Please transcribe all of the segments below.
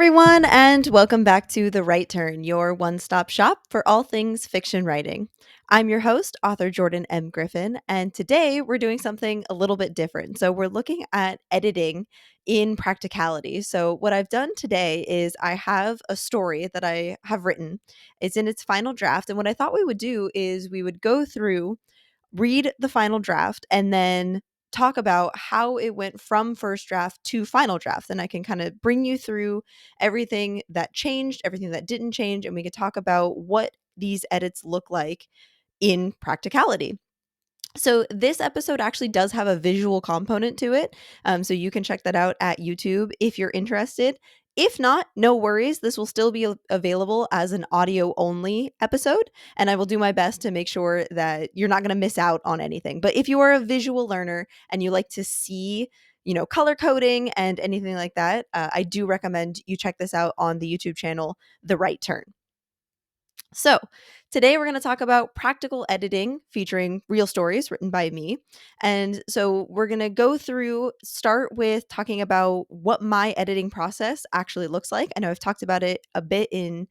everyone, and welcome back to The Right Turn, your one stop shop for all things fiction writing. I'm your host, author Jordan M. Griffin, and today we're doing something a little bit different. So, we're looking at editing in practicality. So, what I've done today is I have a story that I have written, it's in its final draft. And what I thought we would do is we would go through read the final draft and then talk about how it went from first draft to final draft. And I can kind of bring you through everything that changed, everything that didn't change, and we could talk about what these edits look like in practicality. So this episode actually does have a visual component to it. So you can check that out at YouTube if you're interested. If not, no worries. This will still be available as an audio only episode. And I will do my best to make sure that you're not going to miss out on anything. But if you are a visual learner and you like to see, color coding and anything like that, I do recommend you check this out on the YouTube channel, The Right Turn. So, today we're going to talk about practical editing featuring real stories written by me. And so, we're going to start with talking about what my editing process actually looks like. I know I've talked about it a bit in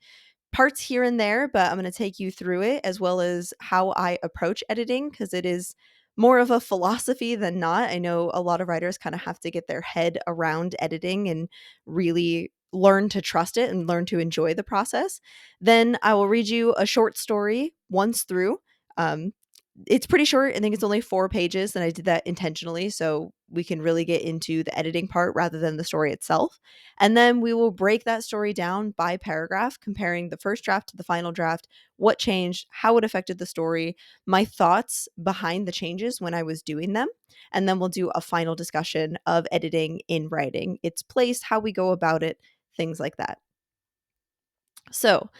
parts here and there, but I'm going to take you through it as well as how I approach editing because it is more of a philosophy than not. I know a lot of writers kind of have to get their head around editing and really learn to trust it and learn to enjoy the process. Then I will read you a short story once through. Um, it's pretty short. I think it's only 4 pages, and I did that intentionally so we can really get into the editing part rather than the story itself. And then we will break that story down by paragraph, comparing the first draft to the final draft, what changed, how it affected the story, my thoughts behind the changes when I was doing them. And then we'll do a final discussion of editing in writing, its place, how we go about it, things like that. So,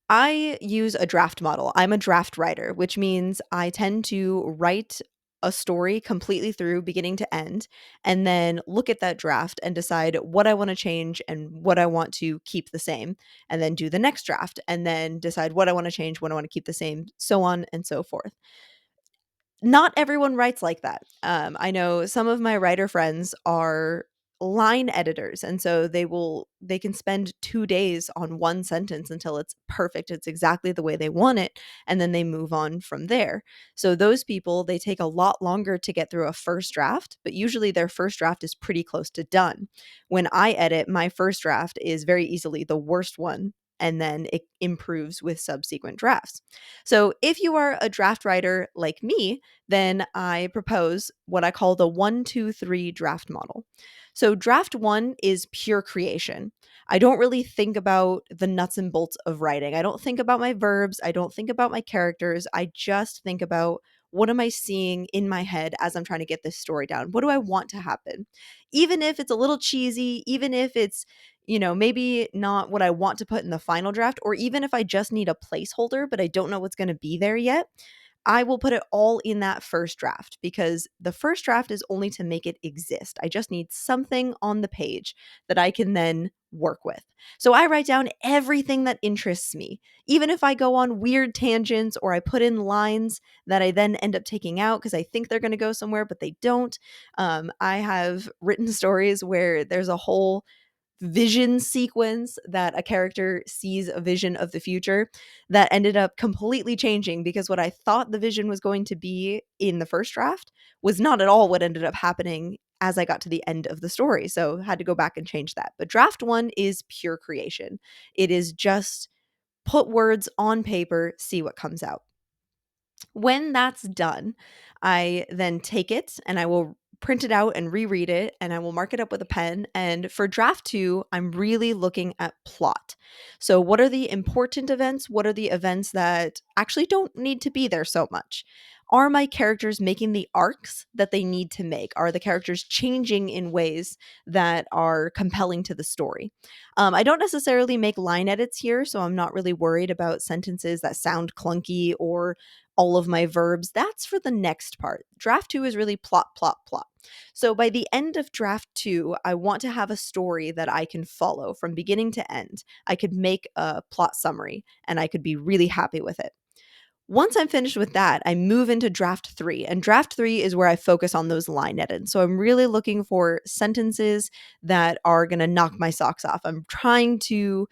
I use a draft model. I'm a draft writer, which means I tend to write a story completely through beginning to end and then look at that draft and decide what I want to change and what I want to keep the same, and then do the next draft and then decide what I want to change, what I want to keep the same, so on and so forth. Not everyone writes like that. I know some of my writer friends are line editors, and so they can spend 2 days on one sentence until it's perfect. It's exactly the way they want it, and then they move on from there. So those people, they take a lot longer to get through a first draft, but usually their first draft is pretty close to done. When I edit, my first draft is very easily the worst one, and then it improves with subsequent drafts. So if you are a draft writer like me, then I propose what I call the 1, 2, 3 draft model. So, draft one is pure creation. I don't really think about the nuts and bolts of writing. I don't think about my verbs. I don't think about my characters. I just think about what am I seeing in my head as I'm trying to get this story down? What do I want to happen? Even if it's a little cheesy, even if it's, maybe not what I want to put in the final draft, or even if I just need a placeholder, but I don't know what's going to be there yet, I will put it all in that first draft because the first draft is only to make it exist. I just need something on the page that I can then work with. So I write down everything that interests me, even if I go on weird tangents or I put in lines that I then end up taking out because I think they're going to go somewhere, but they don't. I have written stories where there's a whole vision sequence that a character sees a vision of the future that ended up completely changing because what I thought the vision was going to be in the first draft was not at all what ended up happening as I got to the end of the story. So had to go back and change that. But draft one is pure creation. It is just put words on paper, see what comes out. When that's done, I then take it and I will print it out and reread it and I will mark it up with a pen. And for draft two, I'm really looking at plot. So, what are the important events? What are the events that actually don't need to be there so much? Are my characters making the arcs that they need to make? Are the characters changing in ways that are compelling to the story? I don't necessarily make line edits here, so I'm not really worried about sentences that sound clunky or all of my verbs. That's for the next part. Draft two is really plot, plot, plot. So by the end of draft two, I want to have a story that I can follow from beginning to end. I could make a plot summary and I could be really happy with it. Once I'm finished with that, I move into draft 3. And draft 3 is where I focus on those line edits. So I'm really looking for sentences that are going to knock my socks off. I'm trying to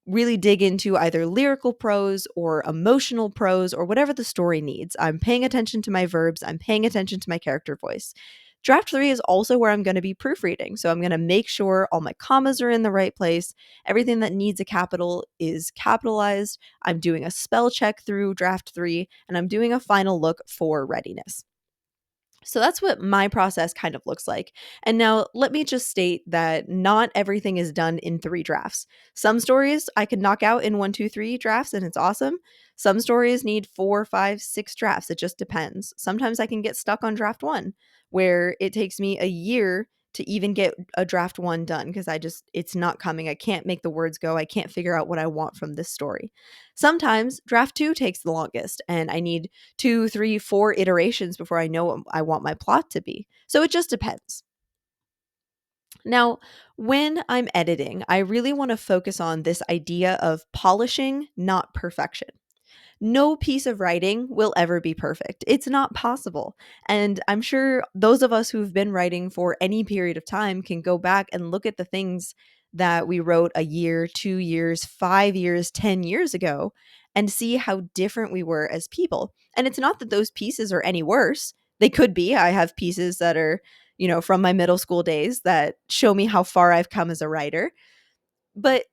really dig into either lyrical prose or emotional prose or whatever the story needs. I'm paying attention to my verbs, I'm paying attention to my character voice. Draft 3 is also where I'm going to be proofreading. So I'm going to make sure all my commas are in the right place. Everything that needs a capital is capitalized. I'm doing a spell check through draft 3, and I'm doing a final look for readiness. So that's what my process kind of looks like. And now let me just state that not everything is done in 3 drafts. Some stories I can knock out in 1, 2, 3 drafts and it's awesome. Some stories need 4, 5, 6 drafts. It just depends. Sometimes I can get stuck on draft 1, where it takes me a year to even get a draft 1 done because it's not coming. I can't make the words go. I can't figure out what I want from this story. Sometimes draft 2 takes the longest and I need 2, 3, 4 iterations before I know what I want my plot to be. So it just depends. Now, when I'm editing, I really want to focus on this idea of polishing, not perfection. No piece of writing will ever be perfect. It's not possible. And I'm sure those of us who've been writing for any period of time can go back and look at the things that we wrote a year, 2 years, 5 years, 10 years ago and see how different we were as people. And it's not that those pieces are any worse. They could be. I have pieces that are, from my middle school days that show me how far I've come as a writer. But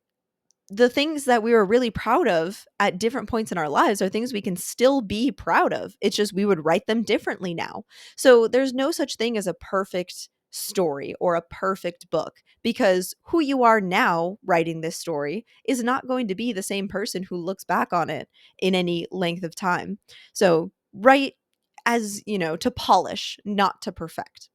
the things that we were really proud of at different points in our lives are things we can still be proud of. It's just we would write them differently now. So there's no such thing as a perfect story or a perfect book because who you are now writing this story is not going to be the same person who looks back on it in any length of time. So write as, to polish, not to perfect.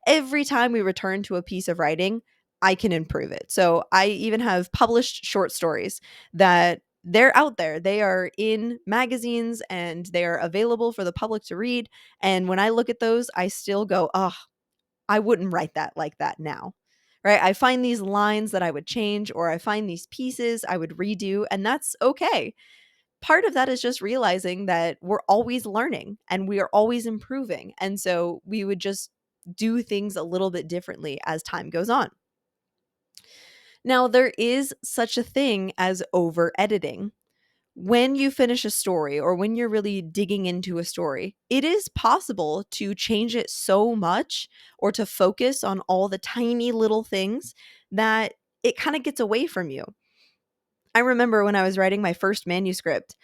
Every time we return to a piece of writing, I can improve it. So I even have published short stories that they're out there. They are in magazines and they are available for the public to read. And when I look at those, I still go, oh, I wouldn't write that like that now. Right? I find these lines that I would change, or I find these pieces I would redo, and that's okay. Part of that is just realizing that we're always learning and we are always improving. And so we would just do things a little bit differently as time goes on. Now, there is such a thing as over editing. When you finish a story or when you're really digging into a story, it is possible to change it so much or to focus on all the tiny little things that it kind of gets away from you. I remember when I was writing my first manuscript,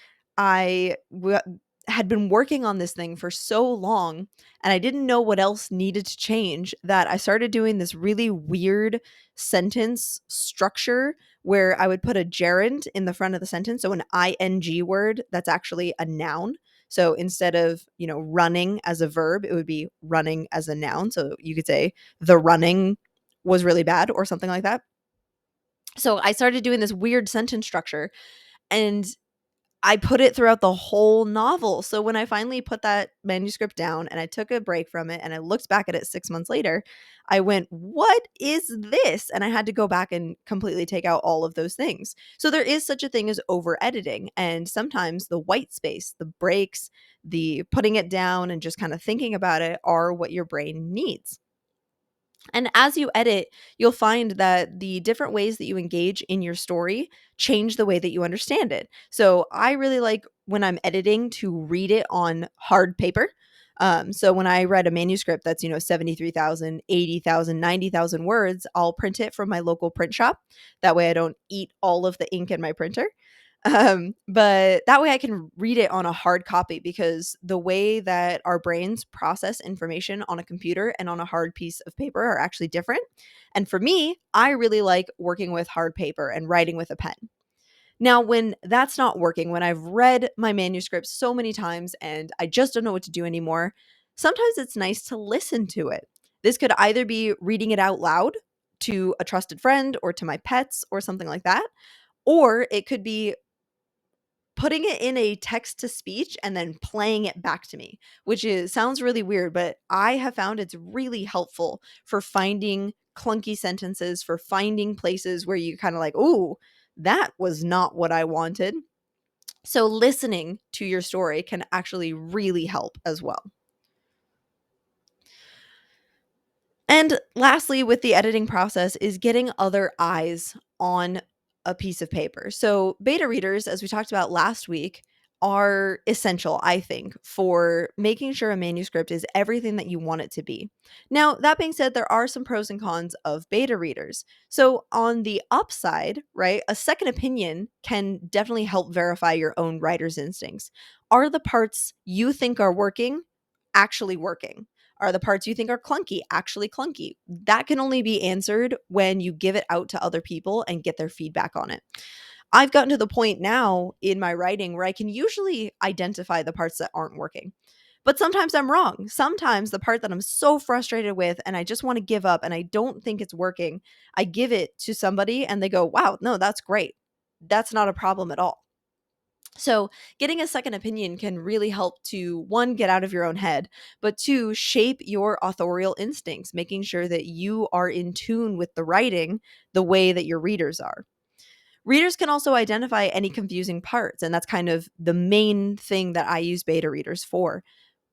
had been working on this thing for so long and I didn't know what else needed to change that I started doing this really weird sentence structure where I would put a gerund in the front of the sentence. So an ing word that's actually a noun. So instead of, running as a verb, it would be running as a noun. So you could say the running was really bad or something like that. So I started doing this weird sentence structure and I put it throughout the whole novel. So when I finally put that manuscript down and I took a break from it and I looked back at it 6 months later, I went, what is this? And I had to go back and completely take out all of those things. So there is such a thing as over editing. And sometimes the white space, the breaks, the putting it down and just kind of thinking about it are what your brain needs. And as you edit, you'll find that the different ways that you engage in your story change the way that you understand it. So I really like when I'm editing to read it on hard paper. So when I read a manuscript that's, 73,000, 80,000, 90,000 words, I'll print it from my local print shop. That way I don't eat all of the ink in my printer. But that way I can read it on a hard copy because the way that our brains process information on a computer and on a hard piece of paper are actually different. And for me, I really like working with hard paper and writing with a pen. Now, when that's not working, when I've read my manuscript so many times and I just don't know what to do anymore, sometimes it's nice to listen to it. This could either be reading it out loud to a trusted friend or to my pets or something like that, or it could be putting it in a text to speech and then playing it back to me, which is sounds really weird, but I have found it's really helpful for finding clunky sentences, for finding places where you kind of like, "Ooh, that was not what I wanted." So listening to your story can actually really help as well. And lastly, with the editing process, is getting other eyes on a piece of paper. So, beta readers, as we talked about last week, are essential, I think, for making sure a manuscript is everything that you want it to be. Now, that being said, there are some pros and cons of beta readers. So, on the upside, right, a second opinion can definitely help verify your own writer's instincts. Are the parts you think are working actually working? Are the parts you think are clunky actually clunky? That can only be answered when you give it out to other people and get their feedback on it. I've gotten to the point now in my writing where I can usually identify the parts that aren't working. But sometimes I'm wrong. Sometimes the part that I'm so frustrated with and I just want to give up and I don't think it's working, I give it to somebody and they go, "Wow, no, that's great. That's not a problem at all." So, getting a second opinion can really help to one, get out of your own head, but two, shape your authorial instincts, making sure that you are in tune with the writing the way that your readers are. Readers can also identify any confusing parts, and that's kind of the main thing that I use beta readers for.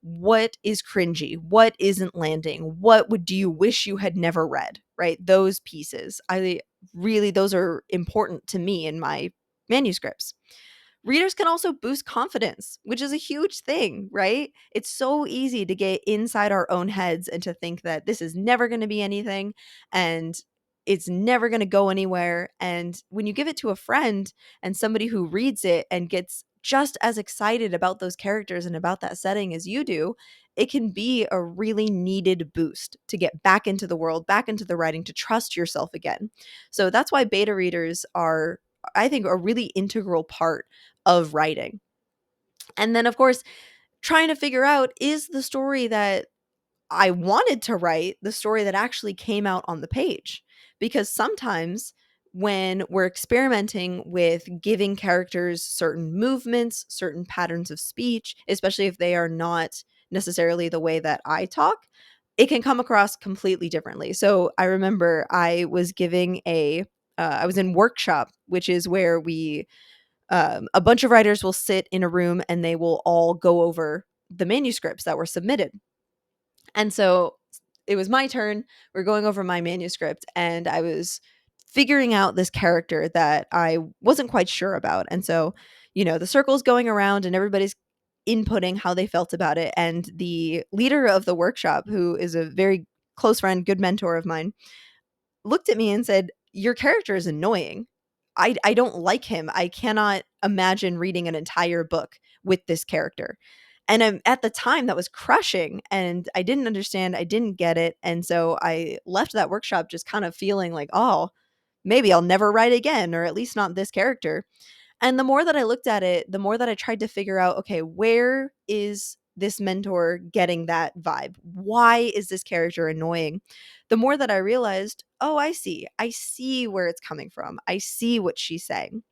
What is cringy? What isn't landing? What would do you wish you had never read? Right? Those pieces. Those are important to me in my manuscripts. Readers can also boost confidence, which is a huge thing, right? It's so easy to get inside our own heads and to think that this is never going to be anything and it's never going to go anywhere. And when you give it to a friend and somebody who reads it and gets just as excited about those characters and about that setting as you do, it can be a really needed boost to get back into the world, back into the writing, to trust yourself again. So that's why beta readers are, I think, a really integral part of writing. And then, of course, trying to figure out, is the story that I wanted to write the story that actually came out on the page? Because sometimes when we're experimenting with giving characters certain movements, certain patterns of speech, especially if they are not necessarily the way that I talk, it can come across completely differently. So I remember I was giving I was in workshop, which is where a bunch of writers will sit in a room and they will all go over the manuscripts that were submitted. And so it was my turn. We're going over my manuscript, and I was figuring out this character that I wasn't quite sure about. And so, the circle's going around and everybody's inputting how they felt about it. And the leader of the workshop, who is a very close friend, good mentor of mine, looked at me and said, "Your character is annoying. I don't like him. I cannot imagine reading an entire book with this character." And at the time, that was crushing, and I didn't understand, I didn't get it, and so I left that workshop just kind of feeling like, "Oh, maybe I'll never write again, or at least not this character." And the more that I looked at it, the more that I tried to figure out, okay, where is this mentor getting that vibe? Why is this character annoying? The more that I realized, oh, I see. I see where it's coming from. I see what she's saying.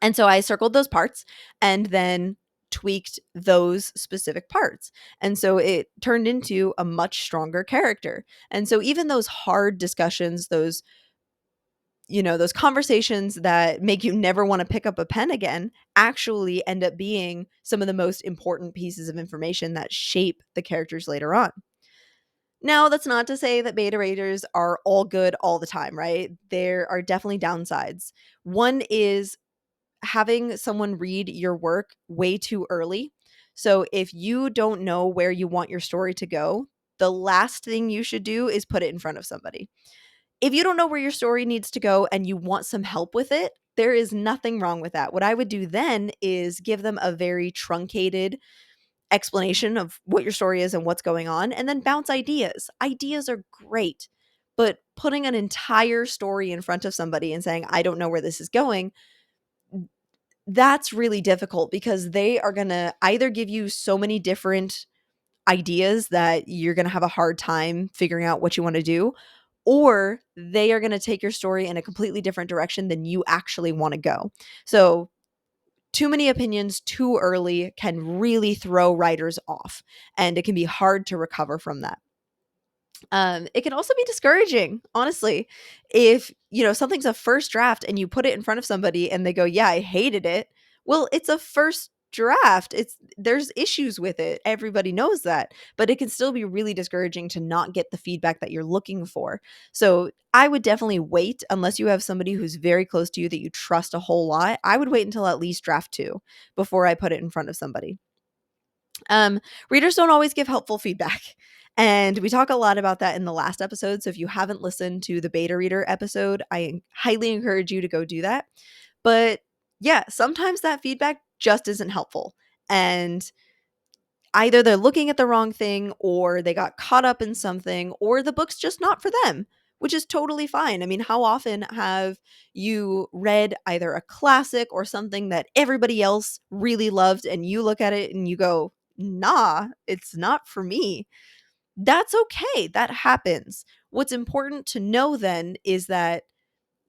And so I circled those parts and then tweaked those specific parts. And so it turned into a much stronger character. And so even those hard discussions, those conversations that make you never want to pick up a pen again actually end up being some of the most important pieces of information that shape the characters later on. Now, that's not to say that beta readers are all good all the time, right? There are definitely downsides. One is having someone read your work way too early. So if you don't know where you want your story to go, the last thing you should do is put it in front of somebody. If you don't know where your story needs to go and you want some help with it, there is nothing wrong with that. What I would do then is give them a very truncated explanation of what your story is and what's going on, and then bounce ideas. Ideas are great, but putting an entire story in front of somebody and saying, I don't know where this is going, that's really difficult because they are going to either give you so many different ideas that you're going to have a hard time figuring out what you want to do, or they are going to take your story in a completely different direction than you actually want to go. So, too many opinions too early can really throw writers off, and it can be hard to recover from that. It can also be discouraging, honestly, if something's a first draft and you put it in front of somebody and they go, "Yeah, I hated it." Well, it's a first draft. There's issues with it. Everybody knows that, but it can still be really discouraging to not get the feedback that you're looking for. So, I would definitely wait unless you have somebody who's very close to you that you trust a whole lot. I would wait until at least draft 2 before I put it in front of somebody. Um, Readers don't always give helpful feedback. And we talk a lot about that in the last episode. So if you haven't listened to the beta reader episode, I highly encourage you to go do that. But yeah, sometimes that feedback just isn't helpful. And either they're looking at the wrong thing or they got caught up in something or the book's just not for them, which is totally fine. I mean, how often have you read either a classic or something that everybody else really loved and you look at it and you go, "Nah, it's not for me." That's okay. That happens. What's important to know then is that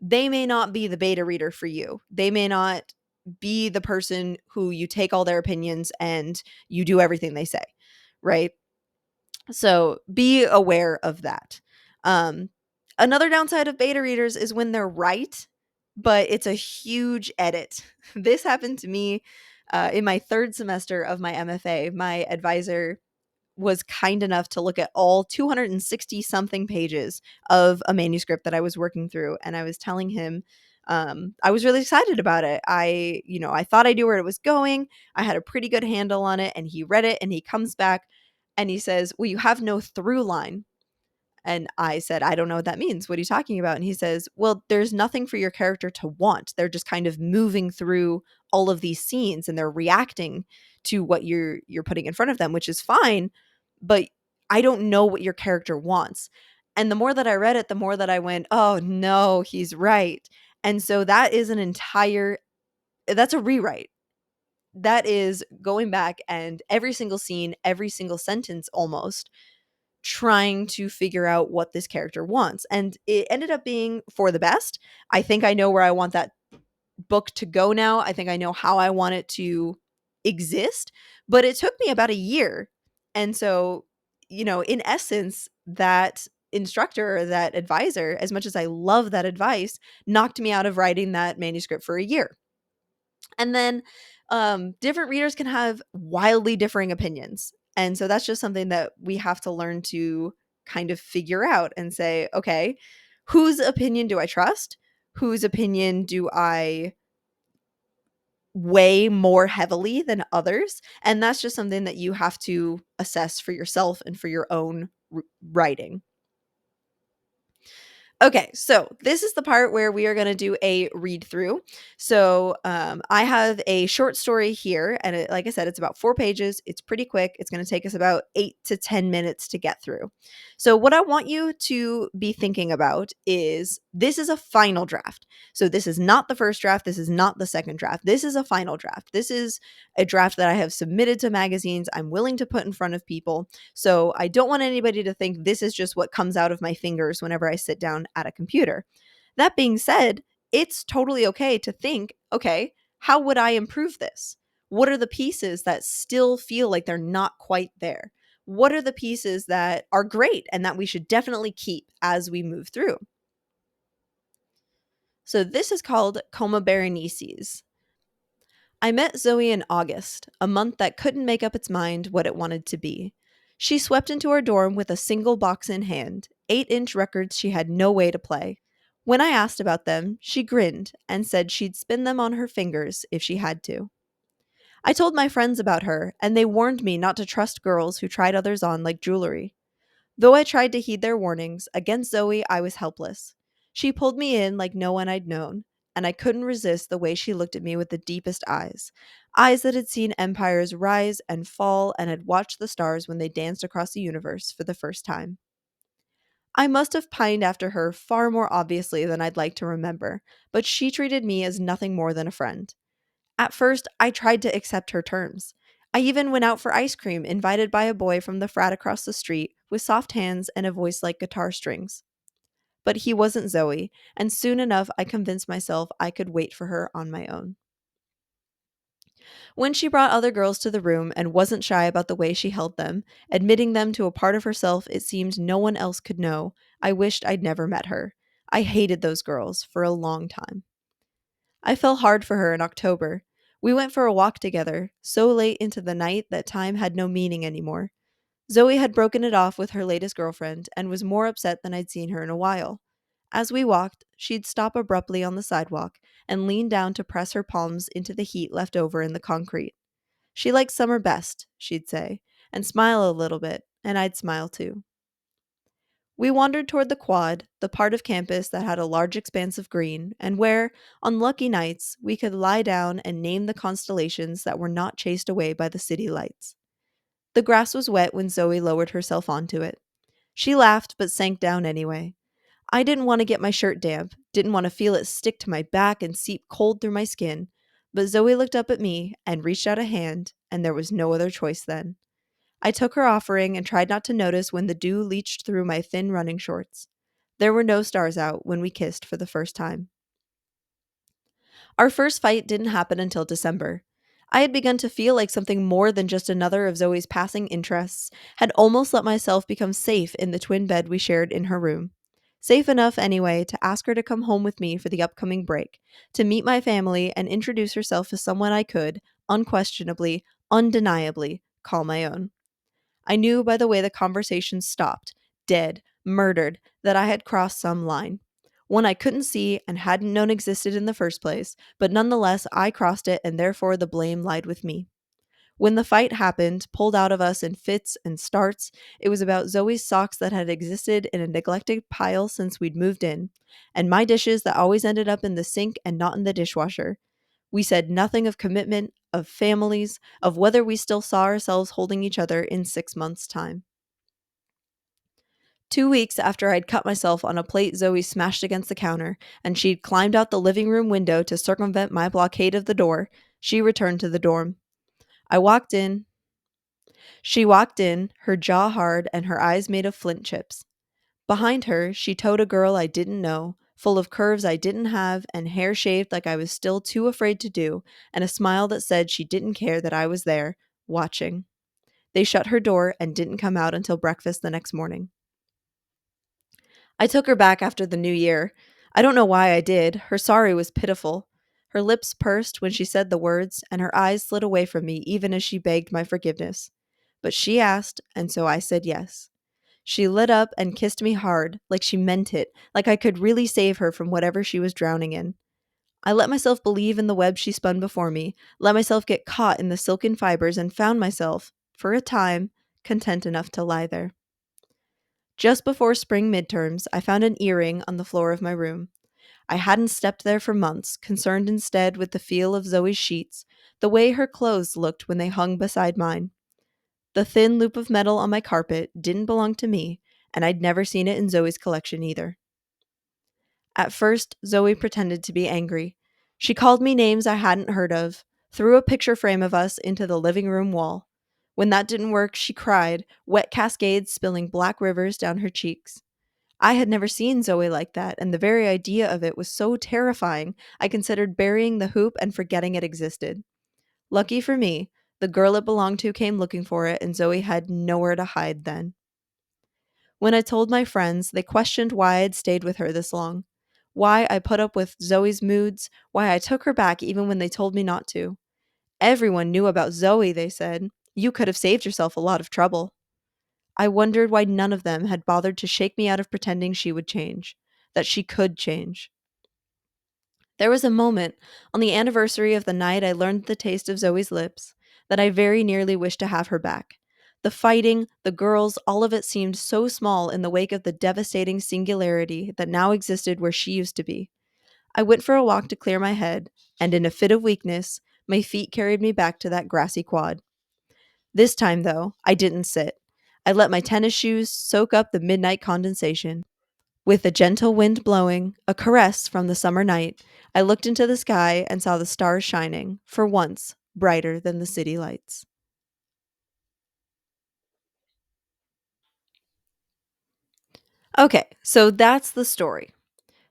they may not be the beta reader for you. They may not be the person who you take all their opinions and you do everything they say, right? So be aware of that. Um, Another downside of beta readers is when they're right, but it's a huge edit. This happened to me in my third semester of my MFA. My advisor was kind enough to look at all 260 something pages of a manuscript that I was working through. And I was telling him, I was really excited about it. I thought I knew where it was going. I had a pretty good handle on it. And he read it and he comes back and he says, "Well, you have no through line." And I said, "I don't know what that means. What are you talking about?" And he says, "Well, there's nothing for your character to want. They're just kind of moving through all of these scenes and they're reacting to what you're putting in front of them, which is fine, but I don't know what your character wants." And the more that I read it, the more that I went, "Oh, no, he's right." And so that is an entire that's a rewrite. That is going back and every single scene, every single sentence almost trying to figure out what this character wants. And it ended up being for the best. I think I know where I want that book to go now. I think I know how I want it to exist, but it took me about a year. And so, in essence, that instructor or that advisor, as much as I love that advice, knocked me out of writing that manuscript for a year. And then different readers can have wildly differing opinions. And so that's just something that we have to learn to kind of figure out and say, okay, whose opinion do I trust? Whose opinion do I weigh more heavily than others? And that's just something that you have to assess for yourself and for your own writing. Okay, so this is the part where we are going to do a read through. So I have a short story here, and like I said, it's about 4 pages. It's pretty quick. It's going to take us about 8 to 10 minutes to get through. So what I want you to be thinking about is this is a final draft. So this is not the first draft. This is not the second draft. This is a final draft. This is a draft that I have submitted to magazines. I'm willing to put in front of people. So I don't want anybody to think this is just what comes out of my fingers whenever I sit down at a computer. That being said, it's totally okay to think, okay, how would I improve this? What are the pieces that still feel like they're not quite there? What are the pieces that are great and that we should definitely keep as we move through? So this is called Coma Berenices. I met Zoe in August, a month that couldn't make up its mind what it wanted to be. She swept into our dorm with a single box in hand, 8-inch records she had no way to play. When I asked about them, she grinned and said she'd spin them on her fingers if she had to. I told my friends about her, and they warned me not to trust girls who tried others on like jewelry. Though I tried to heed their warnings, against Zoe I was helpless. She pulled me in like no one I'd known, and I couldn't resist the way she looked at me with the deepest eyes. Eyes that had seen empires rise and fall and had watched the stars when they danced across the universe for the first time. I must have pined after her far more obviously than I'd like to remember, but she treated me as nothing more than a friend. At first, I tried to accept her terms. I even went out for ice cream, invited by a boy from the frat across the street with soft hands and a voice like guitar strings. But he wasn't Zoe, and soon enough I convinced myself I could wait for her on my own. When she brought other girls to the room and wasn't shy about the way she held them, admitting them to a part of herself it seemed no one else could know, I wished I'd never met her. I hated those girls for a long time. I fell hard for her in October. We went for a walk together, so late into the night that time had no meaning anymore. Zoe had broken it off with her latest girlfriend and was more upset than I'd seen her in a while. As we walked, she'd stop abruptly on the sidewalk and lean down to press her palms into the heat left over in the concrete. She likes summer best, she'd say, and smile a little bit, and I'd smile too. We wandered toward the quad, the part of campus that had a large expanse of green, and where, on lucky nights, we could lie down and name the constellations that were not chased away by the city lights. The grass was wet when Zoe lowered herself onto it. She laughed but sank down anyway. I didn't want to get my shirt damp, didn't want to feel it stick to my back and seep cold through my skin, but Zoe looked up at me and reached out a hand, and there was no other choice then. I took her offering and tried not to notice when the dew leached through my thin running shorts. There were no stars out when we kissed for the first time. Our first fight didn't happen until December. I had begun to feel like something more than just another of Zoe's passing interests, had almost let myself become safe in the twin bed we shared in her room. Safe enough, anyway, to ask her to come home with me for the upcoming break, to meet my family and introduce herself as someone I could, unquestionably, undeniably, call my own. I knew by the way the conversation stopped, dead, murdered, that I had crossed some line. One I couldn't see and hadn't known existed in the first place, but nonetheless I crossed it and therefore the blame lied with me. When the fight happened, pulled out of us in fits and starts, it was about Zoe's socks that had existed in a neglected pile since we'd moved in, and my dishes that always ended up in the sink and not in the dishwasher. We said nothing of commitment, of families, of whether we still saw ourselves holding each other in 6 months' time. 2 weeks after I'd cut myself on a plate Zoe smashed against the counter, and she'd climbed out the living room window to circumvent my blockade of the door, she returned to the dorm. I walked in. She walked in, her jaw hard and her eyes made of flint chips. Behind her, she towed a girl I didn't know, full of curves I didn't have and hair shaved like I was still too afraid to do, and a smile that said she didn't care that I was there, watching. They shut her door and didn't come out until breakfast the next morning. I took her back after the new year. I don't know why I did. Her sorry was pitiful. Her lips pursed when she said the words, and her eyes slid away from me even as she begged my forgiveness. But she asked, and so I said yes. She lit up and kissed me hard, like she meant it, like I could really save her from whatever she was drowning in. I let myself believe in the web she spun before me, let myself get caught in the silken fibers, and found myself, for a time, content enough to lie there. Just before spring midterms, I found an earring on the floor of my room. I hadn't stepped there for months, concerned instead with the feel of Zoe's sheets, the way her clothes looked when they hung beside mine. The thin loop of metal on my carpet didn't belong to me, and I'd never seen it in Zoe's collection either. At first, Zoe pretended to be angry. She called me names I hadn't heard of, threw a picture frame of us into the living room wall. When that didn't work, she cried, wet cascades spilling black rivers down her cheeks. I had never seen Zoe like that, and the very idea of it was so terrifying, I considered burying the hoop and forgetting it existed. Lucky for me, the girl it belonged to came looking for it, and Zoe had nowhere to hide then. When I told my friends, they questioned why I'd stayed with her this long, why I put up with Zoe's moods, why I took her back even when they told me not to. Everyone knew about Zoe, they said. You could have saved yourself a lot of trouble. I wondered why none of them had bothered to shake me out of pretending she would change, that she could change. There was a moment, on the anniversary of the night I learned the taste of Zoe's lips, that I very nearly wished to have her back. The fighting, the girls, all of it seemed so small in the wake of the devastating singularity that now existed where she used to be. I went for a walk to clear my head, and in a fit of weakness, my feet carried me back to that grassy quad. This time, though, I didn't sit. I let my tennis shoes soak up the midnight condensation. With a gentle wind blowing, a caress from the summer night, I looked into the sky and saw the stars shining, for once, brighter than the city lights. Okay, so that's the story.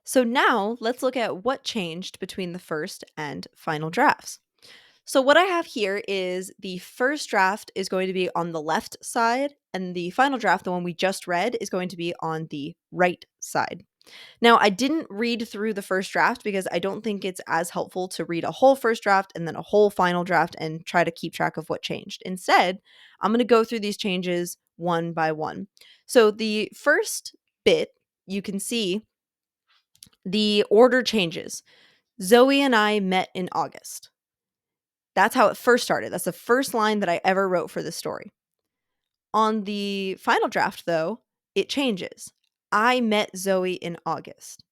So now let's look at what changed between the first and final drafts. So, what I have here is the first draft is going to be on the left side, and the final draft, the one we just read, is going to be on the right side. Now, I didn't read through the first draft because I don't think it's as helpful to read a whole first draft and then a whole final draft and try to keep track of what changed. Instead, I'm going to go through these changes one by one. So, the first bit, you can see the order changes. Zoe and I met in August. That's how it first started. That's the first line that I ever wrote for the story. On the final draft, though, it changes. I met Zoe in August.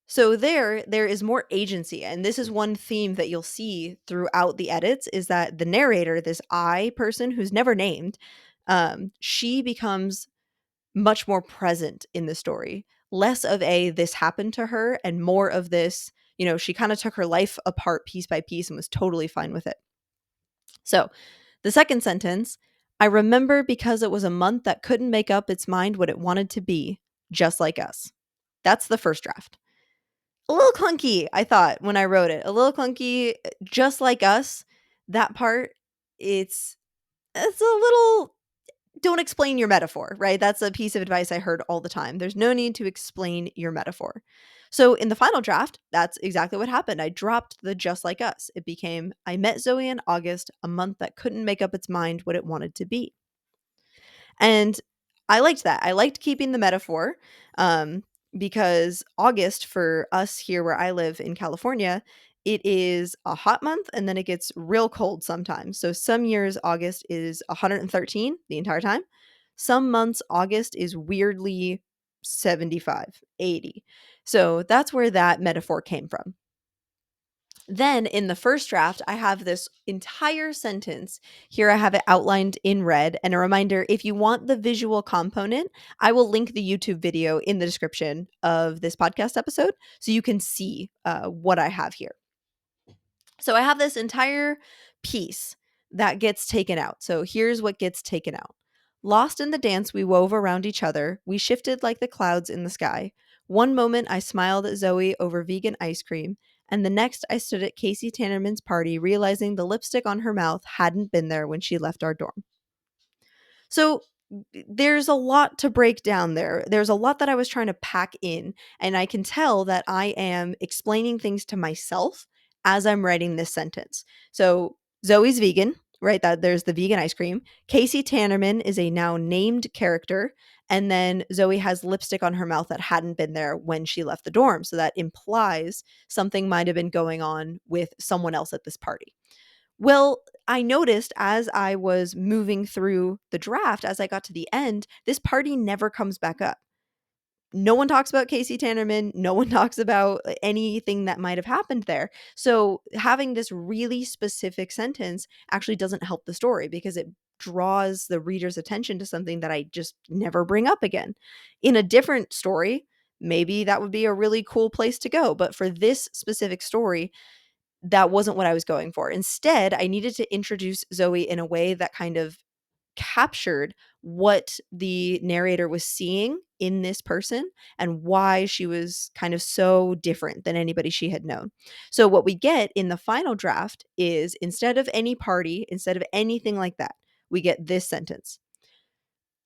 So there is more agency, and this is one theme that you'll see throughout the edits is that the narrator, this I person who's never named, she becomes much more present in the story. Less of a this happened to her and more of this, she kind of took her life apart piece by piece and was totally fine with it. So, the second sentence, I remember because it was a month that couldn't make up its mind what it wanted to be, just like us. That's the first draft. A little clunky, I thought, when I wrote it. A little clunky, just like us. That part, it's a little don't explain your metaphor, right? That's a piece of advice I heard all the time. There's no need to explain your metaphor. So in the final draft, that's exactly what happened. I dropped the just like us. It became I met Zoe in August, a month that couldn't make up its mind what it wanted to be. And I liked that. I liked keeping the metaphor because August for us here where I live in California, it is a hot month and then it gets real cold sometimes. So some years August is 113 the entire time. Some months August is weirdly 75, 80. So that's where that metaphor came from. Then in the first draft, I have this entire sentence. Here I have it outlined in red. And a reminder, if you want the visual component, I will link the YouTube video in the description of this podcast episode so you can see what I have here. So I have this entire piece that gets taken out. So here's what gets taken out. Lost in the dance we wove around each other, we shifted like the clouds in the sky. One moment I smiled at Zoe over vegan ice cream, and the next I stood at Casey Tannerman's party realizing the lipstick on her mouth hadn't been there when she left our dorm. So there's a lot to break down there. There's a lot that I was trying to pack in, and I can tell that I am explaining things to myself as I'm writing this sentence. So Zoe's vegan, right? That there's the vegan ice cream. Casey Tannerman is a now named character, and then Zoe has lipstick on her mouth that hadn't been there when she left the dorm. So that implies something might have been going on with someone else at this party. Well, I noticed as I was moving through the draft, as I got to the end, this party never comes back up. No one talks about Casey Tannerman. No one talks about anything that might have happened there. So having this really specific sentence actually doesn't help the story because it draws the reader's attention to something that I just never bring up again. In a different story, maybe that would be a really cool place to go. But for this specific story, that wasn't what I was going for. Instead, I needed to introduce Zoe in a way that kind of captured what the narrator was seeing in this person and why she was kind of so different than anybody she had known. So, what we get in the final draft is instead of any party, instead of anything like that, we get this sentence.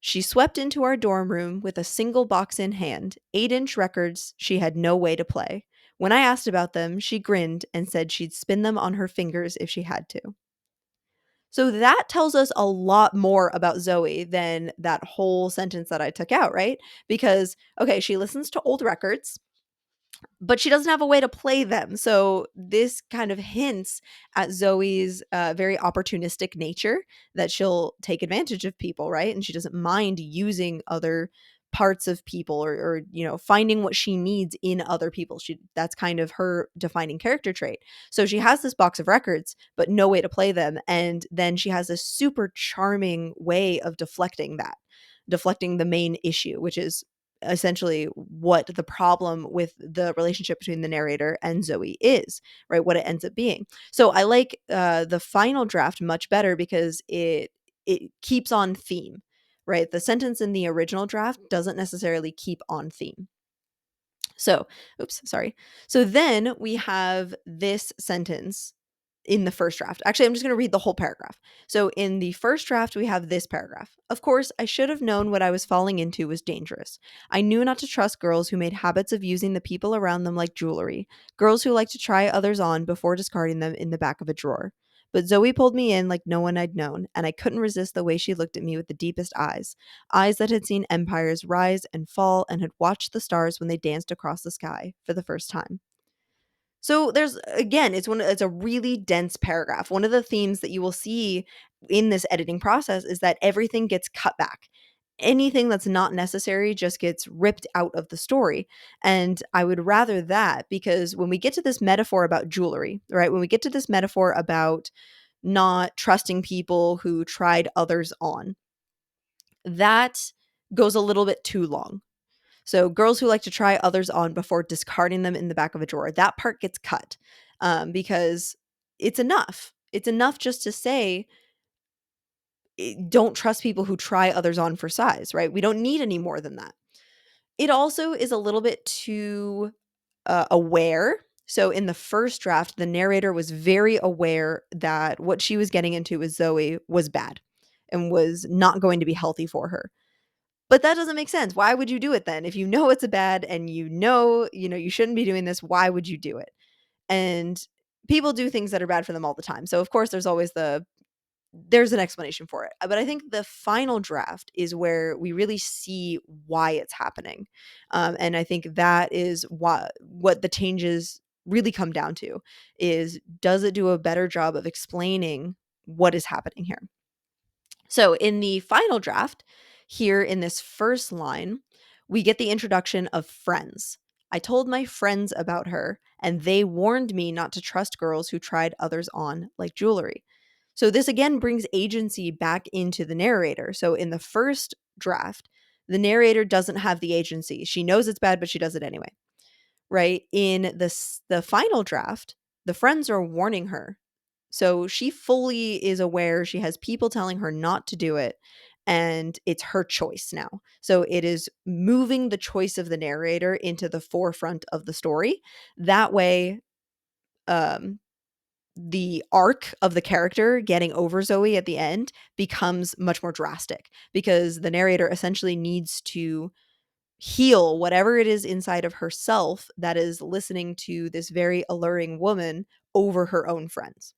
She swept into our dorm room with a single box in hand, 8-inch records she had no way to play. When I asked about them, she grinned and said she'd spin them on her fingers if she had to. So that tells us a lot more about Zoe than that whole sentence that I took out, right? Because, okay, she listens to old records, but she doesn't have a way to play them. So this kind of hints at Zoe's very opportunistic nature that she'll take advantage of people, right? And she doesn't mind using other parts of people or finding what she needs in other people. That's kind of her defining character trait. So she has this box of records but no way to play them, and then she has this super charming way of deflecting the main issue, which is essentially what the problem with the relationship between the narrator and Zoe is, right? What it ends up being. So I like the final draft much better because it keeps on theme, right? The sentence in the original draft doesn't necessarily keep on theme. So, oops, sorry. So then we have this sentence in the first draft. Actually, I'm just going to read the whole paragraph. So, in the first draft, we have this paragraph. Of course, I should have known what I was falling into was dangerous. I knew not to trust girls who made habits of using the people around them like jewelry, girls who like to try others on before discarding them in the back of a drawer. But Zoe pulled me in like no one I'd known, and I couldn't resist the way she looked at me with the deepest eyes, eyes that had seen empires rise and fall and had watched the stars when they danced across the sky for the first time. So there's again, it's a really dense paragraph. One of the themes that you will see in this editing process is that everything gets cut back. Anything that's not necessary just gets ripped out of the story. And I would rather that, because when we get to this metaphor about jewelry, right? When we get to this metaphor about not trusting people who tried others on, that goes a little bit too long. So girls who like to try others on before discarding them in the back of a drawer, that part gets cut, because it's enough. It's enough just to say, don't trust people who try others on for size, right? We don't need any more than that. It also is a little bit too aware. So in the first draft, the narrator was very aware that what she was getting into with Zoe was bad and was not going to be healthy for her. But that doesn't make sense. Why would you do it then? If you know it's a bad and you shouldn't be doing this, why would you do it? And people do things that are bad for them all the time. So of course there's an explanation for it. But I think the final draft is where we really see why it's happening. And I think that is what the changes really come down to is, does it do a better job of explaining what is happening here? So in the final draft, here in this first line, we get the introduction of friends. I told my friends about her, and they warned me not to trust girls who tried others on like jewelry. So this again brings agency back into the narrator. So in the first draft, the narrator doesn't have the agency. She knows it's bad, but she does it anyway. Right? In the final draft, the friends are warning her, so she fully is aware. She has people telling her not to do it, and it's her choice now. So it is moving the choice of the narrator into the forefront of the story. That way, um, the arc of the character getting over Zoe at the end becomes much more drastic, because the narrator essentially needs to heal whatever it is inside of herself that is listening to this very alluring woman over her own friends.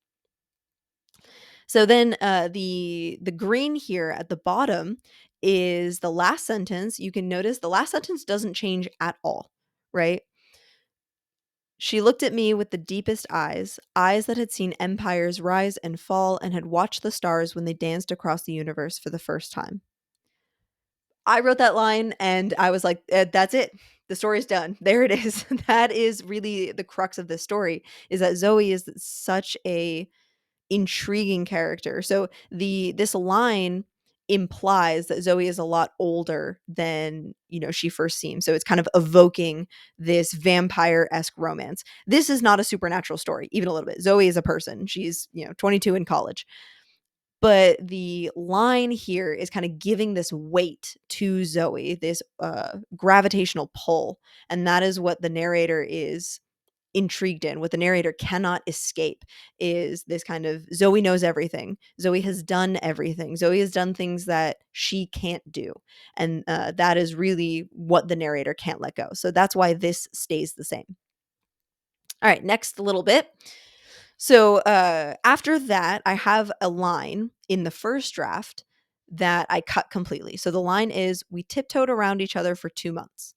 So then the green here at the bottom is the last sentence. You can notice the last sentence doesn't change at all, right? She looked at me with the deepest eyes, eyes that had seen empires rise and fall and had watched the stars when they danced across the universe for the first time. I wrote that line and I was like, that's it. The story's done. There it is. That is really the crux of this story, is that Zoe is such a intriguing character. So this line implies that Zoe is a lot older than, she first seems. So it's kind of evoking this vampire-esque romance. This is not a supernatural story, even a little bit. Zoe is a person. She's, 22 in college. But the line here is kind of giving this weight to Zoe, this gravitational pull. And that is what the narrator is intrigued in. What the narrator cannot escape is this kind of, Zoe knows everything. Zoe has done everything. Zoe has done things that she can't do. And that is really what the narrator can't let go. So that's why this stays the same. All right, next little bit. So after that, I have a line in the first draft that I cut completely. So the line is, we tiptoed around each other for 2 months.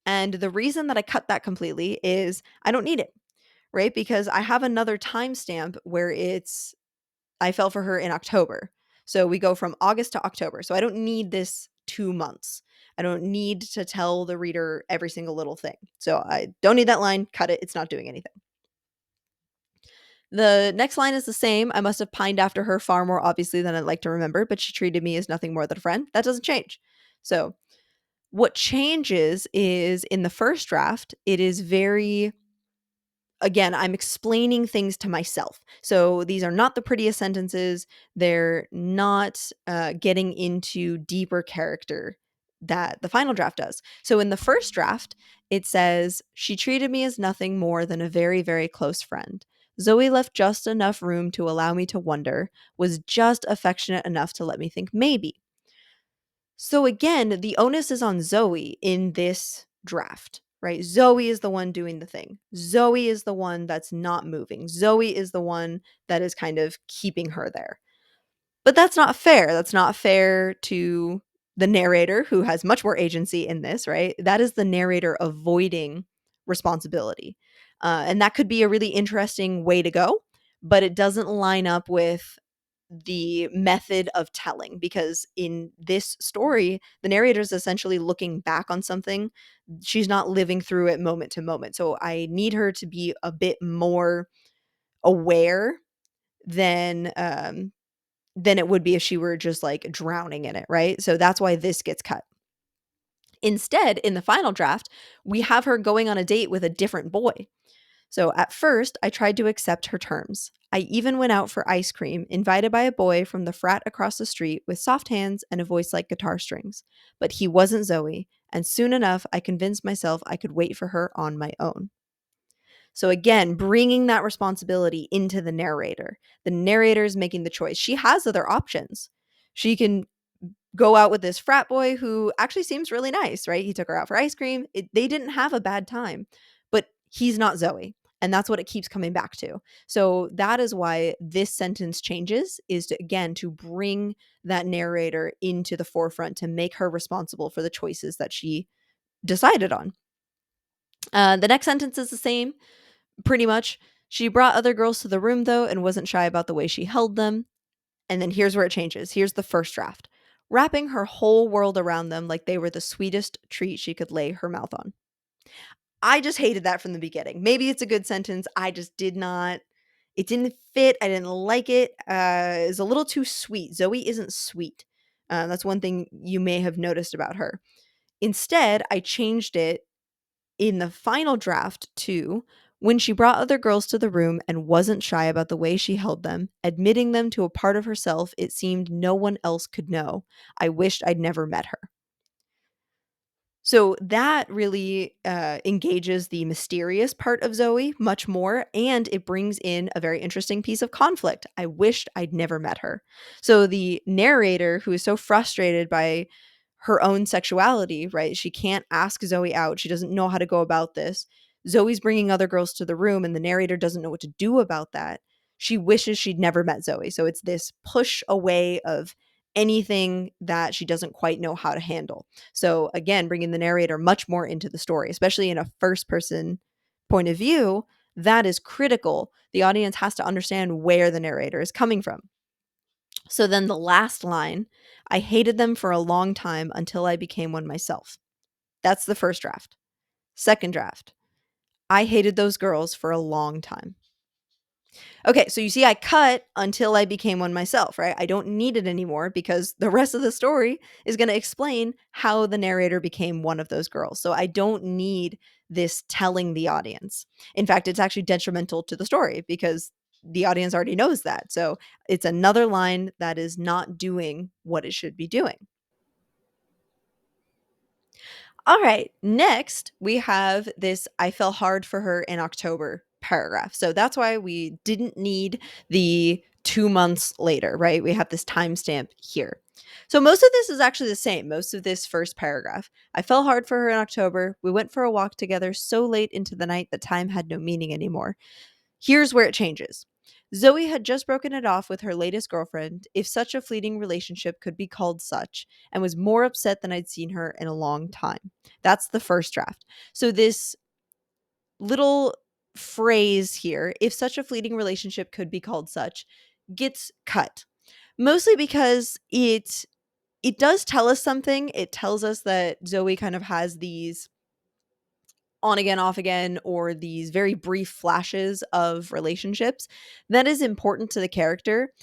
And the reason that I cut that completely is I don't need it, right? Because I have another timestamp where I fell for her in October. So we go from August to October. So I don't need this 2 months. I don't need to tell the reader every single little thing. So I don't need that line. Cut it. It's not doing anything. The next line is the same. I must have pined after her far more obviously than I'd like to remember, but she treated me as nothing more than a friend. That doesn't change. So what changes is in the first draft, it is very, again, I'm explaining things to myself. So these are not the prettiest sentences. They're not getting into deeper character that the final draft does. So in the first draft, it says, she treated me as nothing more than a very, very close friend. Zoe left just enough room to allow me to wonder, was just affectionate enough to let me think maybe. So again, the onus is on Zoe in this draft, right? Zoe is the one doing the thing. Zoe is the one that's not moving. Zoe is the one that is kind of keeping her there. But that's not fair. That's not fair to the narrator who has much more agency in this, right? That is the narrator avoiding responsibility. And that could be a really interesting way to go, but it doesn't line up with the method of telling because in this story, the narrator is essentially looking back on something. She's not living through it moment to moment. So I need her to be a bit more aware than than it would be if she were just like drowning in it, right? So that's why this gets cut. Instead, in the final draft, we have her going on a date with a different boy. So at first, I tried to accept her terms. I even went out for ice cream, invited by a boy from the frat across the street with soft hands and a voice like guitar strings. But he wasn't Zoe, and soon enough, I convinced myself I could wait for her on my own. So again, bringing that responsibility into the narrator. The narrator is making the choice. She has other options. She can go out with this frat boy who actually seems really nice, right? He took her out for ice cream. They didn't have a bad time, but he's not Zoe. And that's what it keeps coming back to. So that is why this sentence changes is to, again, to bring that narrator into the forefront to make her responsible for the choices that she decided on. The next sentence is the same, pretty much. She brought other girls to the room, though, and wasn't shy about the way she held them. And then here's where it changes. Here's the first draft. Wrapping her whole world around them like they were the sweetest treat she could lay her mouth on. I just hated that from the beginning. Maybe it's a good sentence. I just did not. It didn't fit. I didn't like it. It's a little too sweet. Zoe isn't sweet. That's one thing you may have noticed about her. Instead, I changed it in the final draft to when she brought other girls to the room and wasn't shy about the way she held them, admitting them to a part of herself it seemed no one else could know. I wished I'd never met her. So that really engages the mysterious part of Zoe much more, and it brings in a very interesting piece of conflict. I wished I'd never met her. So the narrator, who is so frustrated by her own sexuality, right? She can't ask Zoe out. She doesn't know how to go about this. Zoe's bringing other girls to the room, and the narrator doesn't know what to do about that. She wishes she'd never met Zoe. So it's this push away of anything that she doesn't quite know how to handle. So again, bringing the narrator much more into the story, especially in a first person point of view, that is critical. The audience has to understand where the narrator is coming from. So then the last line, I hated them for a long time until I became one myself. That's the first draft. Second draft, I hated those girls for a long time. Okay, so you see, I cut until I became one myself, right? I don't need it anymore because the rest of the story is going to explain how the narrator became one of those girls. So I don't need this telling the audience. In fact, it's actually detrimental to the story because the audience already knows that. So it's another line that is not doing what it should be doing. All right. Next, we have this I fell hard for her in October paragraph. So that's why we didn't need the 2 months later, right? We have this timestamp here. So most of this is actually the same. Most of this first paragraph. I fell hard for her in October. We went for a walk together so late into the night that time had no meaning anymore. Here's where it changes. Zoe had just broken it off with her latest girlfriend, if such a fleeting relationship could be called such, and was more upset than I'd seen her in a long time. That's the first draft. So, this little phrase here, if such a fleeting relationship could be called such, gets cut. Mostly because it does tell us something. It tells us that Zoe kind of has these on again, off again, or these very brief flashes of relationships. That is important to the character,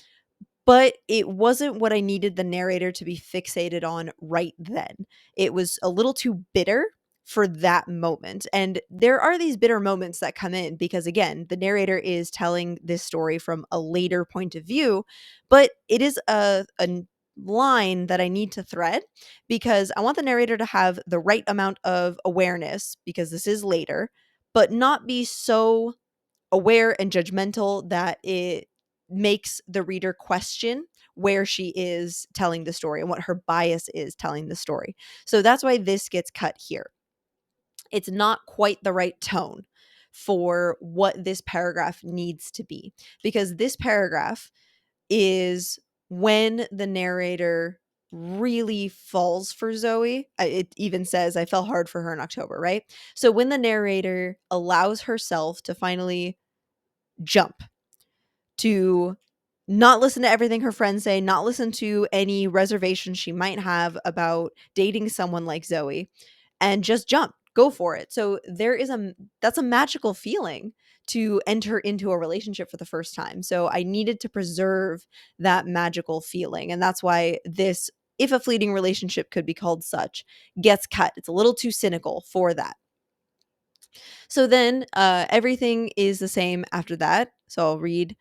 but it wasn't what I needed the narrator to be fixated on right then. It was a little too bitter for that moment. And there are these bitter moments that come in because, again, the narrator is telling this story from a later point of view, but it is a line that I need to thread because I want the narrator to have the right amount of awareness because this is later, but not be so aware and judgmental that it makes the reader question where she is telling the story and what her bias is telling the story. So that's why this gets cut here. It's not quite the right tone for what this paragraph needs to be, because this paragraph is when the narrator really falls for Zoe. It even says, I fell hard for her in October, right? So when the narrator allows herself to finally jump, to not listen to everything her friends say, not listen to any reservations she might have about dating someone like Zoe, and just jump, go for it. So that's a magical feeling to enter into a relationship for the first time. So I needed to preserve that magical feeling. And that's why this, if a fleeting relationship could be called such, gets cut. It's a little too cynical for that. So then everything is the same after that. So I'll read.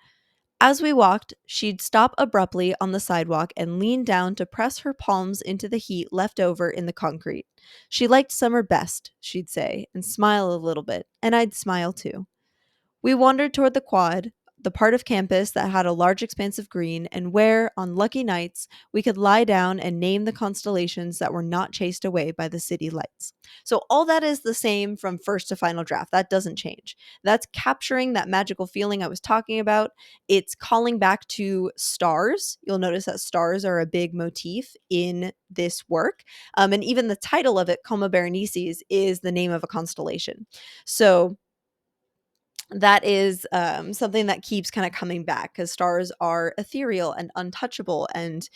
As we walked, she'd stop abruptly on the sidewalk and lean down to press her palms into the heat left over in the concrete. She liked summer best, she'd say, and smile a little bit, and I'd smile too. We wandered toward the quad, the part of campus that had a large expanse of green, and where, on lucky nights, we could lie down and name the constellations that were not chased away by the city lights. So, all that is the same from first to final draft. That doesn't change. That's capturing that magical feeling I was talking about. It's calling back to stars. You'll notice that stars are a big motif in this work. And even the title of it, Coma Berenices, is the name of a constellation. So, that is something that keeps kind of coming back because stars are ethereal and untouchable. And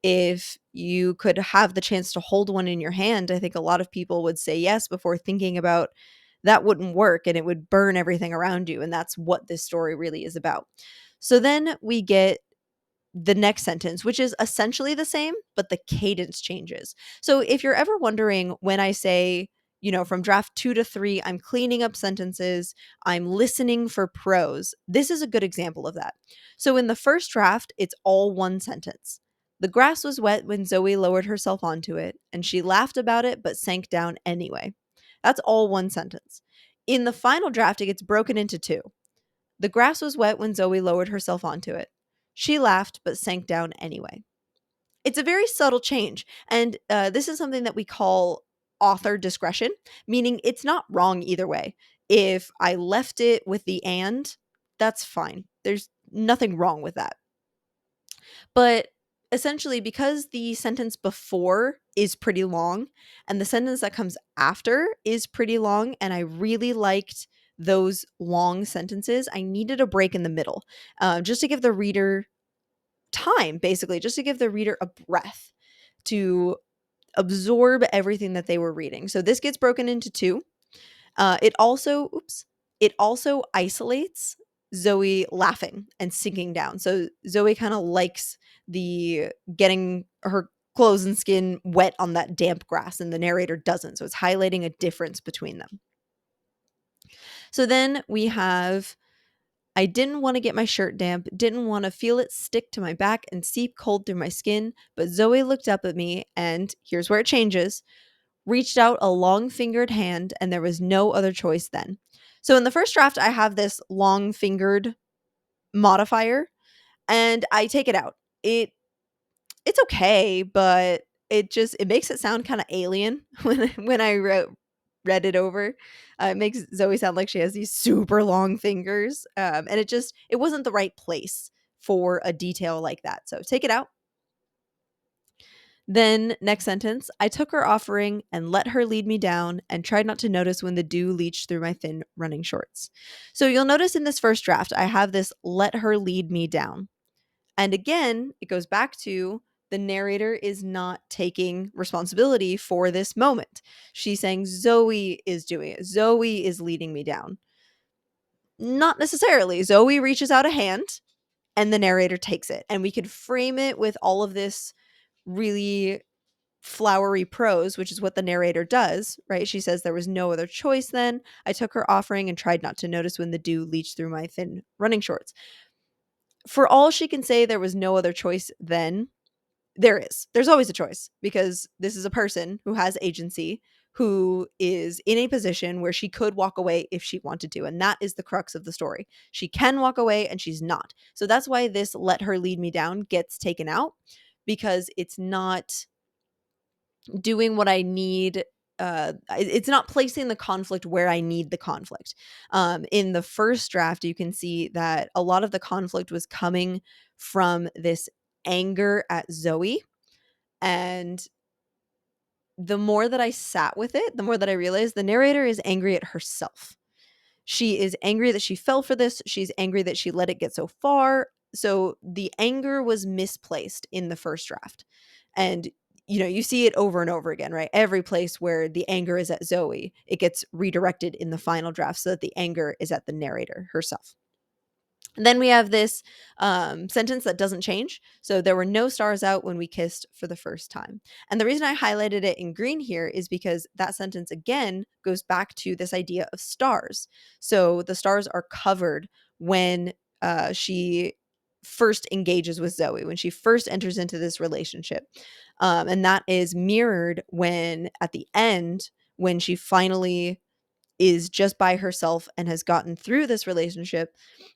if you could have the chance to hold one in your hand, I think a lot of people would say yes before thinking about that wouldn't work and it would burn everything around you. And that's what this story really is about. So then we get the next sentence, which is essentially the same, but the cadence changes. So if you're ever wondering when I say, from draft 2 to 3, I'm cleaning up sentences, I'm listening for prose, this is a good example of that. So in the first draft, it's all one sentence. The grass was wet when Zoe lowered herself onto it, and she laughed about it but sank down anyway. That's all one sentence. In the final draft, it gets broken into two. The grass was wet when Zoe lowered herself onto it. She laughed, but sank down anyway. It's a very subtle change. And this is something that we call author discretion, meaning it's not wrong either way. If I left it with the and, that's fine. There's nothing wrong with that. But essentially, because the sentence before is pretty long and the sentence that comes after is pretty long, and I really liked those long sentences, I needed a break in the middle just to give the reader time, basically, just to give the reader a breath to absorb everything that they were reading. So this gets broken into two. It also isolates Zoe laughing and sinking down. So Zoe kind of likes the getting her clothes and skin wet on that damp grass, and the narrator doesn't. So it's highlighting a difference between them. So then we have, I didn't want to get my shirt damp, didn't want to feel it stick to my back and seep cold through my skin, but Zoe looked up at me and, here's where it changes, reached out a long fingered hand, and there was no other choice then. So in the first draft, I have this long fingered modifier and I take it out. It's okay, but it makes it sound kind of alien when I read it over. It makes Zoe sound like she has these super long fingers, and it wasn't the right place for a detail like that. So take it out. Then, next sentence, I took her offering and let her lead me down and tried not to notice when the dew leached through my thin running shorts. So you'll notice in this first draft, I have this let her lead me down. And again, it goes back to the narrator is not taking responsibility for this moment. She's saying Zoe is doing it. Zoe is leading me down. Not necessarily. Zoe reaches out a hand and the narrator takes it. And we could frame it with all of this really flowery prose, which is what the narrator does, right? She says there was no other choice then. I took her offering and tried not to notice when the dew leached through my thin running shorts. For all she can say there was no other choice then, there is. There's always a choice because this is a person who has agency, who is in a position where she could walk away if she wanted to. And that is the crux of the story. She can walk away and she's not. So that's why this "let her lead me down" gets taken out, because it's not doing what I need. It's not placing the conflict where I need the conflict. In the first draft, you can see that a lot of the conflict was coming from this anger at Zoe. And the more that I sat with it, the more that I realized the narrator is angry at herself. She is angry that she fell for this. She's angry that she let it get so far. So the anger was misplaced in the first draft. And you see it over and over again, right? Every place where the anger is at Zoe, it gets redirected in the final draft so that the anger is at the narrator herself. And then we have this sentence that doesn't change. So there were no stars out when we kissed for the first time. And the reason I highlighted it in green here is because that sentence again goes back to this idea of stars. So the stars are covered when she first engages with Zoe, when she first enters into this relationship. And that is mirrored when at the end, when she finally is just by herself and has gotten through this relationship,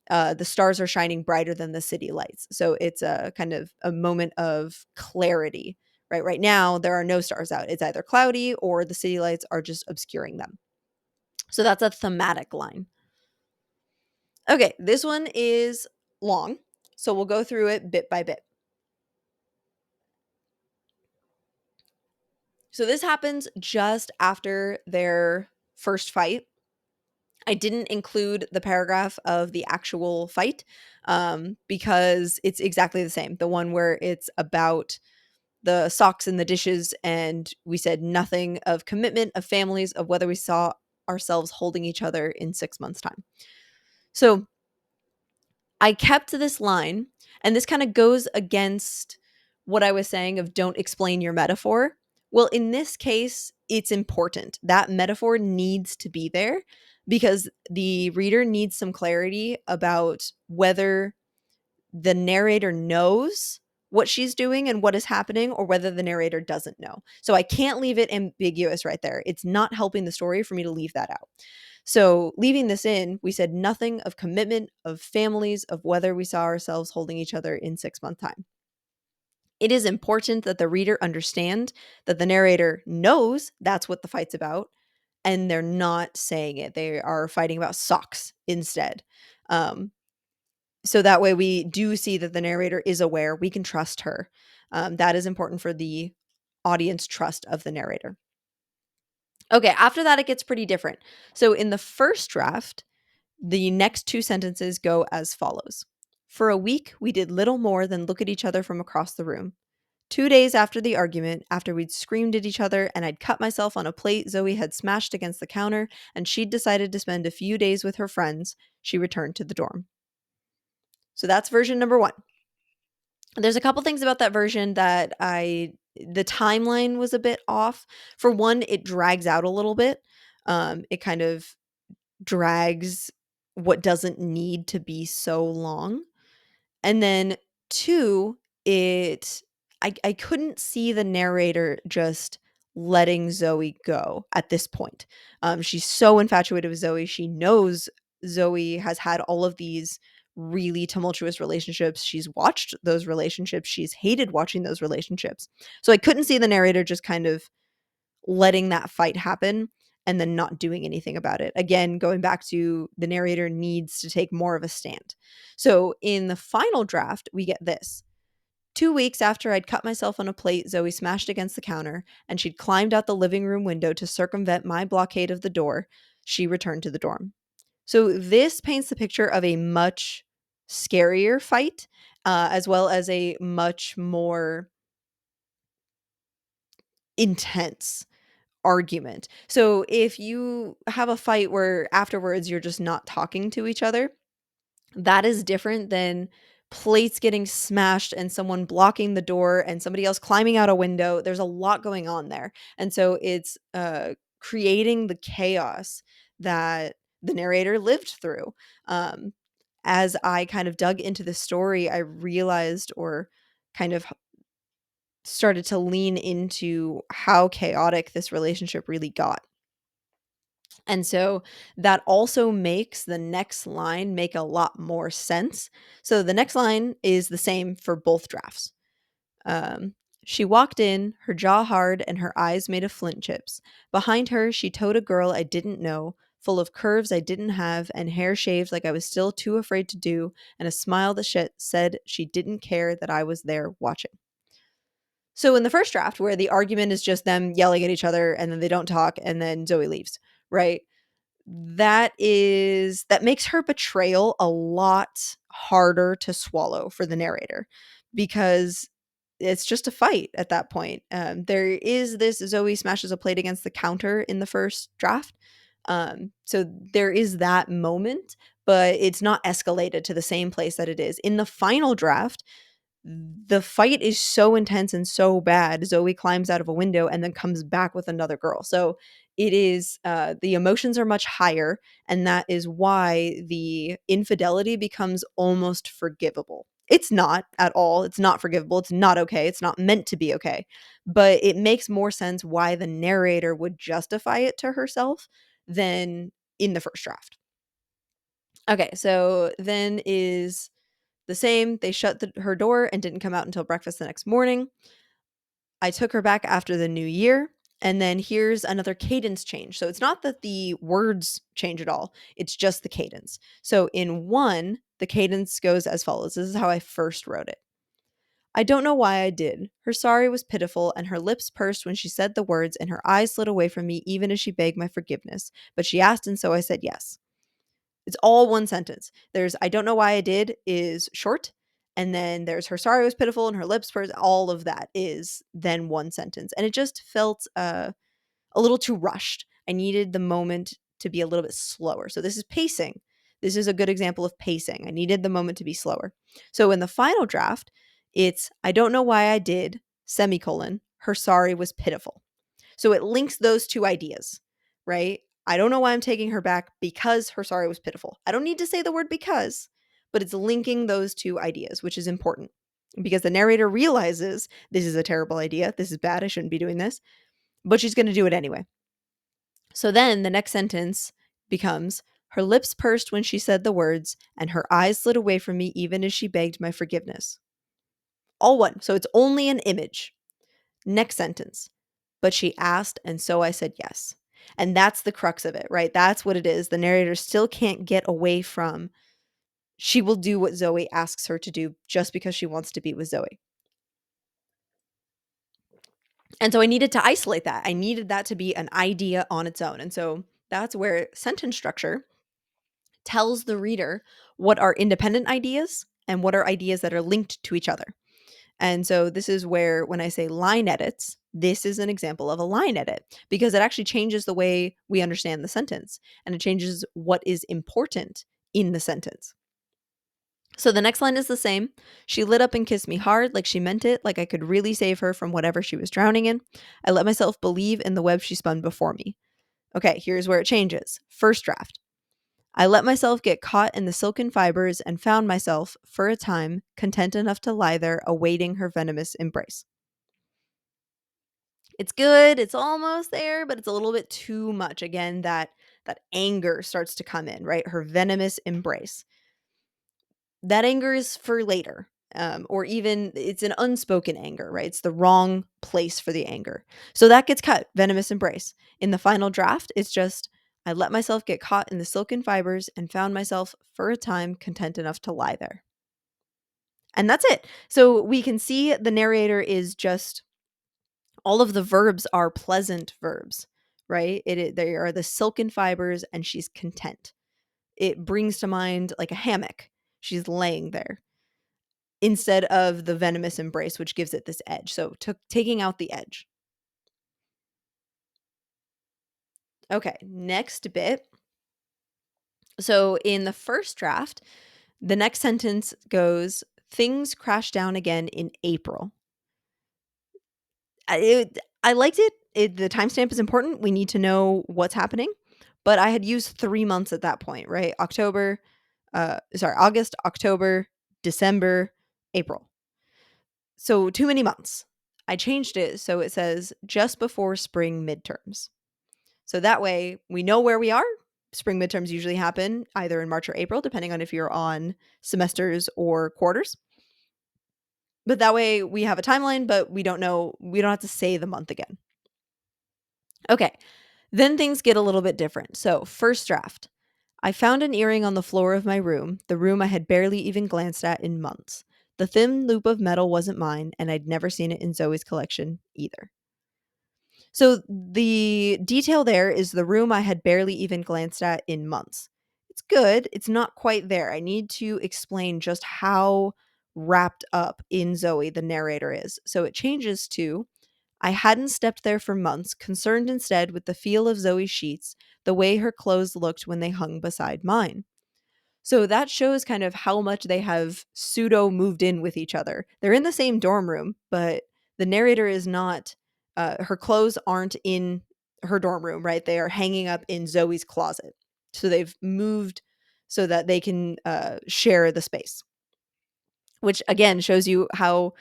the stars are shining brighter than the city lights. So it's a kind of a moment of clarity, right? Right now, there are no stars out. It's either cloudy or the city lights are just obscuring them. So that's a thematic line. Okay, this one is long, so we'll go through it bit by bit. So this happens just after their first fight. I didn't include the paragraph of the actual fight because it's exactly the same. The one where it's about the socks and the dishes, and we said nothing of commitment, of families, of whether we saw ourselves holding each other in 6 months' time. So I kept this line, and this kind of goes against what I was saying of don't explain your metaphor. Well, in this case, it's important. That metaphor needs to be there because the reader needs some clarity about whether the narrator knows what she's doing and what is happening, or whether the narrator doesn't know. So I can't leave it ambiguous right there. It's not helping the story for me to leave that out. So leaving this in, we said nothing of commitment, of families, of whether we saw ourselves holding each other in 6 month time. It is important that the reader understand that the narrator knows that's what the fight's about, and they're not saying it. They are fighting about socks instead. So that way we do see that the narrator is aware. We can trust her. That is important for the audience trust of the narrator. Okay, after that, it gets pretty different. So in the first draft, the next two sentences go as follows. For a week, we did little more than look at each other from across the room. 2 days after the argument, after we'd screamed at each other and I'd cut myself on a plate Zoe had smashed against the counter, and she'd decided to spend a few days with her friends, she returned to the dorm. So that's version number one. There's a couple things about that version that the timeline was a bit off. For one, it drags out a little bit. It kind of drags what doesn't need to be so long. And then two, I couldn't see the narrator just letting Zoe go at this point. She's so infatuated with Zoe. She knows Zoe has had all of these really tumultuous relationships. She's watched those relationships. She's hated watching those relationships. So I couldn't see the narrator just kind of letting that fight happen and then not doing anything about it. Again, going back to the narrator needs to take more of a stand. So in the final draft, we get this. 2 weeks after I'd cut myself on a plate Zoe smashed against the counter, and she'd climbed out the living room window to circumvent my blockade of the door, she returned to the dorm. So this paints the picture of a much scarier fight, as well as a much more intense argument. So if you have a fight where afterwards you're just not talking to each other, that is different than plates getting smashed and someone blocking the door and somebody else climbing out a window. There's a lot going on there. And so it's creating the chaos that the narrator lived through. As I kind of dug into the story, I realized, or kind of started to lean into how chaotic this relationship really got. And so that also makes the next line make a lot more sense. So the next line is the same for both drafts. Um, she walked in, her jaw hard and her eyes made of flint chips. Behind her, she towed a girl I didn't know, full of curves I didn't have, and hair shaved like I was still too afraid to do, and a smile that said she didn't care that I was there watching. So in the first draft, where the argument is just them yelling at each other and then they don't talk and then Zoe leaves, right? That makes her betrayal a lot harder to swallow for the narrator because it's just a fight at that point. There is this Zoe smashes a plate against the counter in the first draft. So there is that moment, but it's not escalated to the same place that it is. In the final draft, the fight is so intense and so bad. Zoe climbs out of a window and then comes back with another girl. So it is the emotions are much higher, and that is why the infidelity becomes almost forgivable. It's not at all. It's not forgivable. It's not okay. It's not meant to be okay. But it makes more sense why the narrator would justify it to herself than in the first draft. Okay, so then is the same. They shut her door and didn't come out until breakfast the next morning. I took her back after the new year. And then here's another cadence change. So it's not that the words change at all, it's just the cadence. So in one, the cadence goes as follows. This is how I first wrote it. I don't know why I did. Her sorry was pitiful, and her lips pursed when she said the words, and her eyes slid away from me even as she begged my forgiveness. But she asked, and so I said yes. It's all one sentence. There's I don't know why I did is short. And then there's her sorry was pitiful and her lips pursed. All of that is then one sentence. And it just felt a little too rushed. I needed the moment to be a little bit slower. So this is pacing. This is a good example of pacing. I needed the moment to be slower. So in the final draft, it's I don't know why I did, semicolon, her sorry was pitiful. So it links those two ideas, right? I don't know why I'm taking her back because her sorry was pitiful. I don't need to say the word because, but it's linking those two ideas, which is important because the narrator realizes this is a terrible idea. This is bad. I shouldn't be doing this, but she's going to do it anyway. So then the next sentence becomes her lips pursed when she said the words, and her eyes slid away from me even as she begged my forgiveness. All one. So it's only an image. Next sentence. But she asked, and so I said yes. And that's the crux of it, right? That's what it is. The narrator still can't get away from she will do what Zoe asks her to do just because she wants to be with Zoe. And so I needed to isolate that. I needed that to be an idea on its own. And so that's where sentence structure tells the reader what are independent ideas and what are ideas that are linked to each other. And so this is where, when I say line edits, this is an example of a line edit because it actually changes the way we understand the sentence and it changes what is important in the sentence. So the next line is the same. She lit up and kissed me hard, like she meant it, like I could really save her from whatever she was drowning in. I let myself believe in the web she spun before me. Okay, here's where it changes. First draft. I let myself get caught in the silken fibers and found myself, for a time, content enough to lie there, awaiting her venomous embrace. It's good, it's almost there, but it's a little bit too much. Again, that anger starts to come in, right? Her venomous embrace. That anger is for later. Or even it's an unspoken anger, right? It's the wrong place for the anger. So that gets cut, venomous embrace. In the final draft, it's just I let myself get caught in the silken fibers and found myself, for a time, content enough to lie there. And that's it. So we can see the narrator is just all of the verbs are pleasant verbs, right? They are the silken fibers and she's content. It brings to mind like a hammock. She's laying there instead of the venomous embrace, which gives it this edge. So taking out the edge. Okay, next bit. So in the first draft, the next sentence goes, things crash down again in April. I liked it. The timestamp is important. We need to know what's happening. But I had used 3 months at that point, right? August, October, December, April. So too many months. I changed it so it says just before spring midterms. So that way we know where we are. Spring midterms usually happen either in March or April, depending on if you're on semesters or quarters. But that way we have a timeline, but we don't have to say the month again. Okay, then things get a little bit different. So, first draft. I found an earring on the floor of my room, the room I had barely even glanced at in months. The thin loop of metal wasn't mine, and I'd never seen it in Zoe's collection either. So the detail there is the room I had barely even glanced at in months. It's good. It's not quite there. I need to explain just how wrapped up in Zoe the narrator is. So it changes to I hadn't stepped there for months, concerned instead with the feel of Zoe's sheets, the way her clothes looked when they hung beside mine. So that shows kind of how much they have pseudo moved in with each other. They're in the same dorm room, but the narrator is not, her clothes aren't in her dorm room, right? They are hanging up in Zoe's closet. So they've moved so that they can share the space, which again shows you how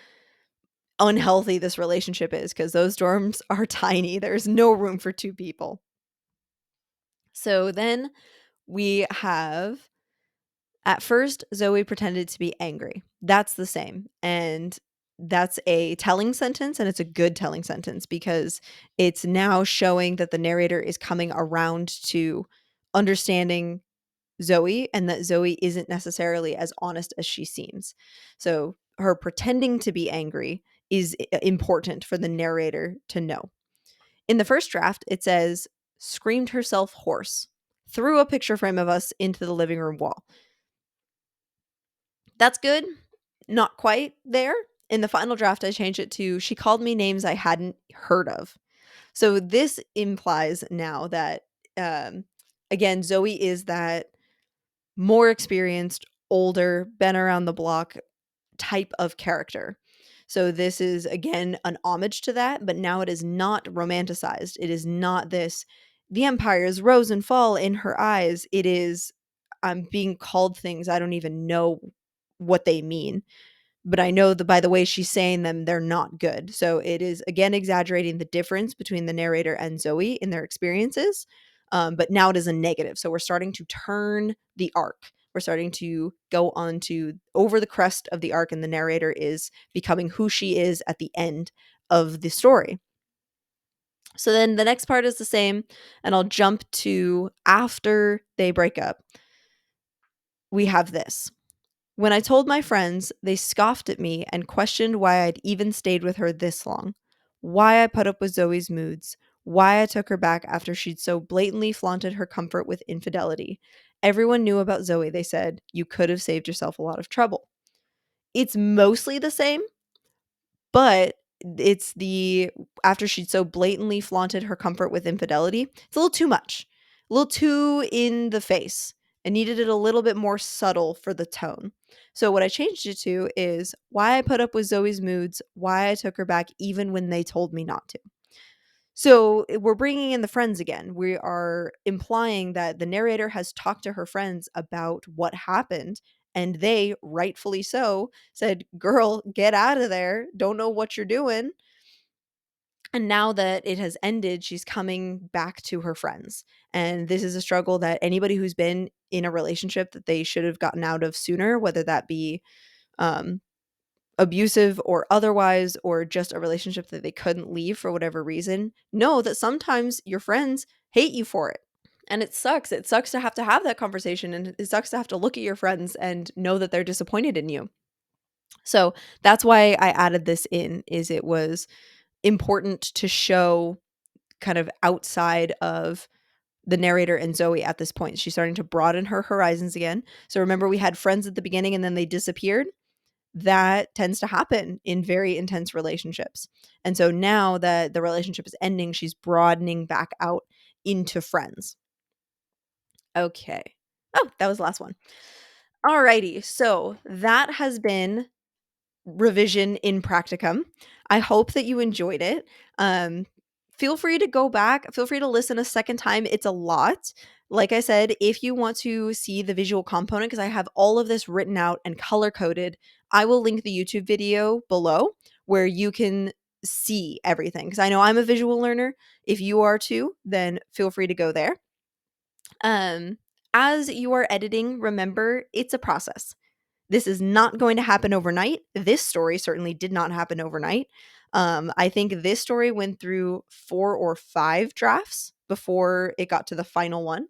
unhealthy this relationship is because those dorms are tiny. There's no room for two people. So then we have at first, Zoe pretended to be angry. That's the same. And that's a telling sentence, and it's a good telling sentence because it's now showing that the narrator is coming around to understanding Zoe and that Zoe isn't necessarily as honest as she seems. So her pretending to be angry is important for the narrator to know. In the first draft, it says, screamed herself hoarse, threw a picture frame of us into the living room wall. That's good. Not quite there. In the final draft, I changed it to she called me names I hadn't heard of. So this implies now that, um, again, Zoe is that more experienced, older, been around the block type of character. So this is again an homage to that, but now it is not romanticized. It is not this the empires rose and fall in her eyes. It is I'm being called things I don't even know what they mean, but I know that by the way she's saying them, they're not good. So it is again exaggerating the difference between the narrator and Zoe in their experiences. But now it is a negative. So we're starting to turn the arc. We're starting to go on to over the crest of the arc, and the narrator is becoming who she is at the end of the story. So then the next part is the same, and I'll jump to after they break up. We have this. When I told my friends, they scoffed at me and questioned why I'd even stayed with her this long, why I put up with Zoe's moods, why I took her back after she'd so blatantly flaunted her comfort with infidelity. Everyone knew about Zoe, they said. You could have saved yourself a lot of trouble. It's mostly the same, but it's the after she'd so blatantly flaunted her comfort with infidelity, it's a little too much, a little too in the face. I needed it a little bit more subtle for the tone. So what I changed it to is why I put up with Zoe's moods, why I took her back even when they told me not to. So we're bringing in the friends again. We are implying that the narrator has talked to her friends about what happened, and they, rightfully so, said, "Girl, get out of there. Don't know what you're doing." And now that it has ended, she's coming back to her friends. And this is a struggle that anybody who's been in a relationship that they should have gotten out of sooner, whether that be um, abusive or otherwise, or just a relationship that they couldn't leave for whatever reason, know that sometimes your friends hate you for it. And it sucks. It sucks to have that conversation, and it sucks to have to look at your friends and know that they're disappointed in you. So that's why I added this in, is it was important to show kind of outside of the narrator and Zoe at this point. She's starting to broaden her horizons again. So remember, we had friends at the beginning and then they disappeared. That tends to happen in very intense relationships. And so now that the relationship is ending, she's broadening back out into friends. Okay. Oh, that was the last one. Alrighty. So that has been revision in practicum. I hope that you enjoyed it. Feel free to go back. Feel free to listen a second time. It's a lot. Like I said, if you want to see the visual component, because I have all of this written out and color coded, I will link the YouTube video below where you can see everything, because I know I'm a visual learner. If you are too, then feel free to go there. Um, as you are editing, remember it's a process. This is not going to happen overnight. This story certainly did not happen overnight. I think this story went through 4 or 5 drafts before it got to the final one.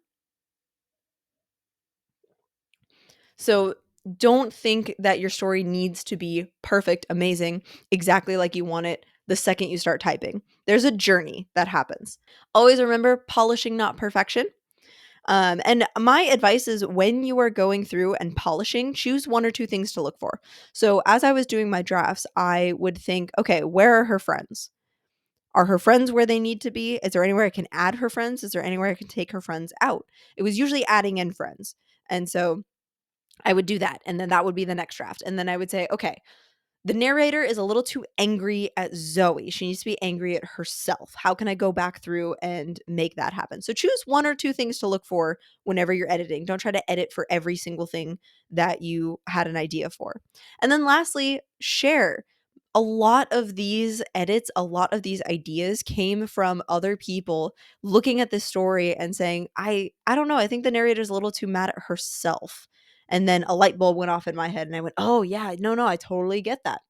So don't think that your story needs to be perfect, amazing, exactly like you want it the second you start typing. There's a journey that happens. Always remember polishing, not perfection. And my advice is when you are going through and polishing, choose 1 or 2 things to look for. So as I was doing my drafts, I would think, okay, where are her friends? Are her friends where they need to be? Is there anywhere I can add her friends? Is there anywhere I can take her friends out? It was usually adding in friends. And so I would do that. And then that would be the next draft. And then I would say, okay, the narrator is a little too angry at Zoe. She needs to be angry at herself. How can I go back through and make that happen? So choose 1 or 2 things to look for whenever you're editing. Don't try to edit for every single thing that you had an idea for. And then lastly, share. A lot of these edits, a lot of these ideas came from other people looking at this story and saying, I don't know, I think the narrator's a little too mad at herself. And then a light bulb went off in my head and I went, "Oh yeah, no, I totally get that."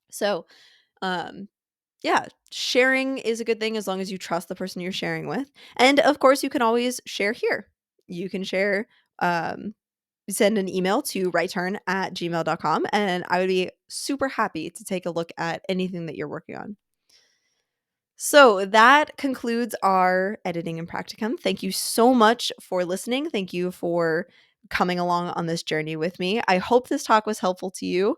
So, um, yeah, sharing is a good thing as long as you trust the person you're sharing with. And of course, you can always share here. You can share, um, send an email to rightturn@gmail.com, and I would be super happy to take a look at anything that you're working on. So that concludes our editing and practicum. Thank you so much for listening. Thank you for coming along on this journey with me. I hope this talk was helpful to you.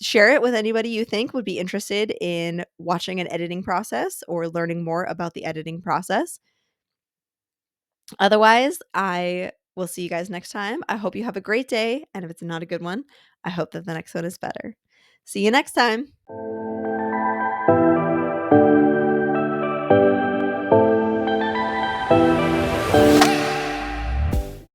Share it with anybody you think would be interested in watching an editing process or learning more about the editing process. Otherwise, I will see you guys next time. I hope you have a great day. And if it's not a good one, I hope that the next one is better. See you next time.